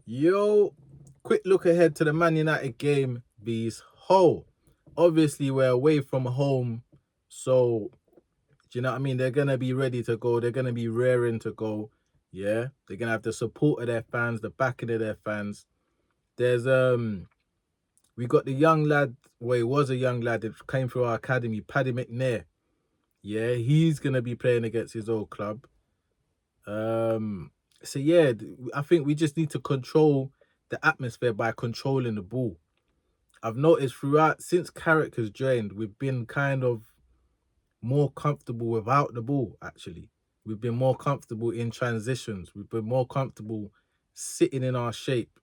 Yo, quick look ahead to the Man United game vs Hull. Obviously, we're away from home, so do you know what I mean? They're gonna be ready to go. They're gonna be raring to go. Yeah, they're gonna have the support of their fans, the backing of their fans. There's we got the young lad. Well, he was a young lad that came through our academy, Paddy McNair. Yeah, he's gonna be playing against his old club. So yeah, I think we just need to control the atmosphere by controlling the ball. I've noticed throughout since Carrick has joined, we've been kind of more comfortable without the ball. Actually, we've been more comfortable in transitions. We've been more comfortable sitting in our shape.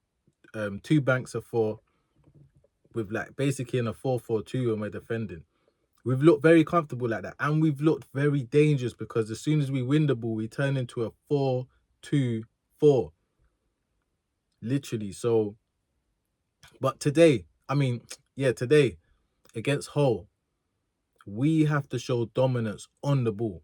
Two banks of four with like basically in a 4-4-2 when we're defending. We've looked very comfortable like that, and we've looked very dangerous because as soon as we win the ball, we turn into a 4-2-4. Literally. So, but today, today against Hull, we have to show dominance on the ball,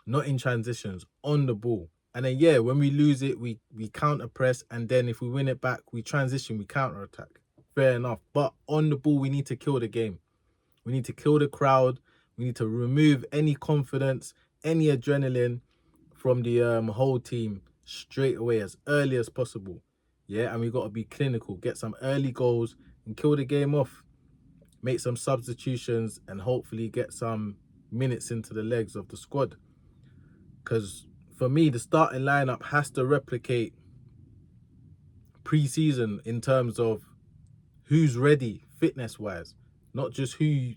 not in transitions, on the ball. And then yeah, when we lose it, we counter press, and then if we win it back, we transition, we counter attack. Fair enough. But on the ball, we need to kill the game. We need to kill the crowd. We need to remove any confidence, any adrenaline from the whole team straight away as early as possible. Yeah, and we got to be clinical, get some early goals and kill the game off. Make some substitutions and hopefully get some minutes into the legs of the squad. Because for me, the starting lineup has to replicate pre-season in terms of who's ready fitness-wise, not just who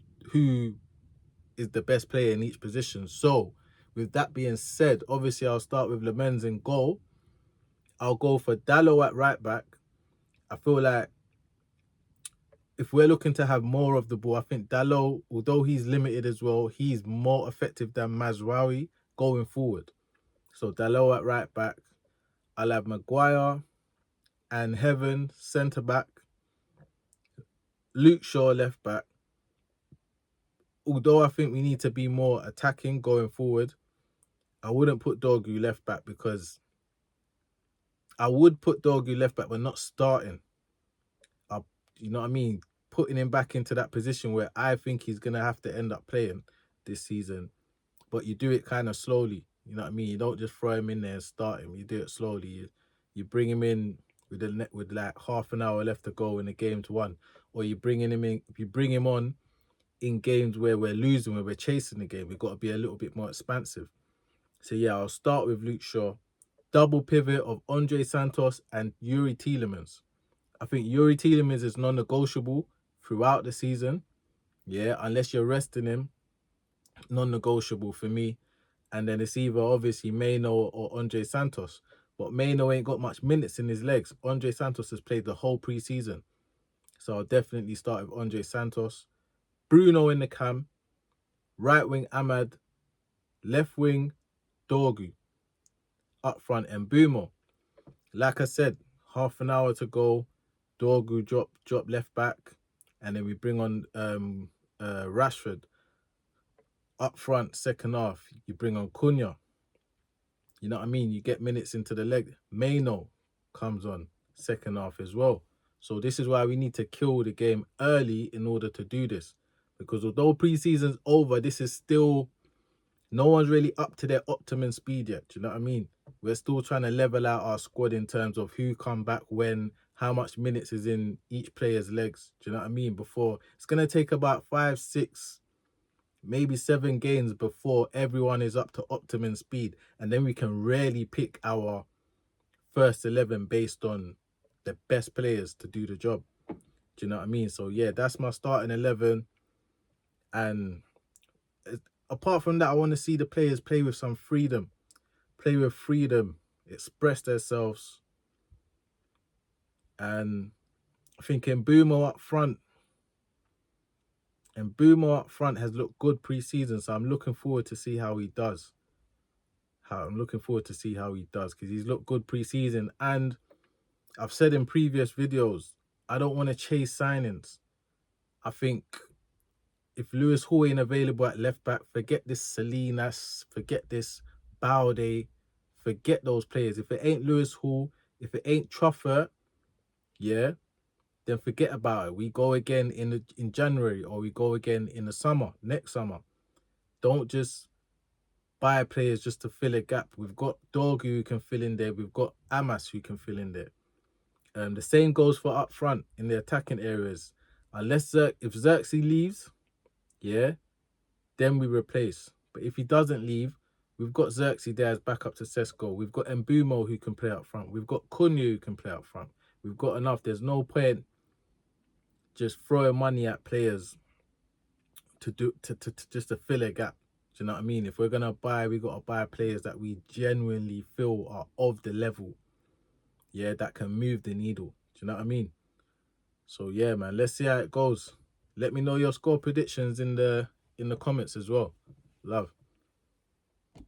is the best player in each position. So, with that being said, obviously I'll start with Lemens in goal. I'll go for Dallo at right back. I feel like if we're looking to have more of the ball, I think Dallo, although he's limited as well, he's more effective than Mazraoui going forward. So Dallo at right back. I'll have Maguire and Heaven centre back. Luke Shaw left back. Although I think we need to be more attacking going forward, I wouldn't put Dorgu left back because I would put Dorgu left back, but not starting. You know what I mean? Putting him back into that position where I think he's going to have to end up playing this season. But you do it kind of slowly. You know what I mean? You don't just throw him in there and start him. You do it slowly. You bring him in with like half an hour left to go in the game's one. Or you bring him on in games where we're losing, where we're chasing the game. We've got to be a little bit more expansive. So yeah, I'll start with Luke Shaw. Double pivot of Andre Santos and Yuri Tielemans. I think Yuri Tielemans is non-negotiable throughout the season. Yeah, unless you're resting him, non-negotiable for me. And then it's either obviously Mano or Andre Santos. But Mano ain't got much minutes in his legs. Andre Santos has played the whole preseason. So I'll definitely start with Andre Santos. Bruno in the cam. Right wing Ahmad. Left wing Dorgu. Up front Mbumo. Like I said, half an hour to go. Dorgu drop left back. And then we bring on Rashford. Up front, second half, you bring on Cunha. You know what I mean? You get minutes into the leg. Mano comes on second half as well. So this is why we need to kill the game early in order to do this. Because although pre-season's over, this is still, no one's really up to their optimum speed yet. Do you know what I mean? We're still trying to level out our squad in terms of who come back when, how much minutes is in each player's legs. Do you know what I mean? Before, it's going to take about 5, 6, maybe 7 games before everyone is up to optimum speed. And then we can really pick our first 11 based on the best players to do the job. Do you know what I mean? So yeah, that's my starting 11. And apart from that, I want to see the players play with some freedom. Play with freedom, express themselves. And I think Mbumo up front, has looked good pre-season. So I'm looking forward to see how he does. Because he's looked good pre-season. And I've said in previous videos, I don't want to chase signings. I think if Lewis Hall ain't available at left back, forget this Salinas, forget this Baude, forget those players. If it ain't Lewis Hall, If it ain't Trafford, yeah, then forget about it. We go again in January, or we go again in the summer, next summer. Don't just buy players just to fill a gap. We've got Dorgu who can fill in there. We've got Amas who can fill in there. The same goes for up front in the attacking areas. Unless if Xerxes leaves, yeah, then we replace. But if he doesn't leave, we've got Xerxes there as backup to Sesko. We've got Mbumo who can play up front. We've got Cunha who can play up front. We've got enough. There's no point just throwing money at players to just to fill a gap. Do you know what I mean? If we're gonna buy, we gotta buy players that we genuinely feel are of the level, yeah, that can move the needle. Do you know what I mean? So yeah, man, let's see how it goes. Let me know your score predictions in the comments as well. Love.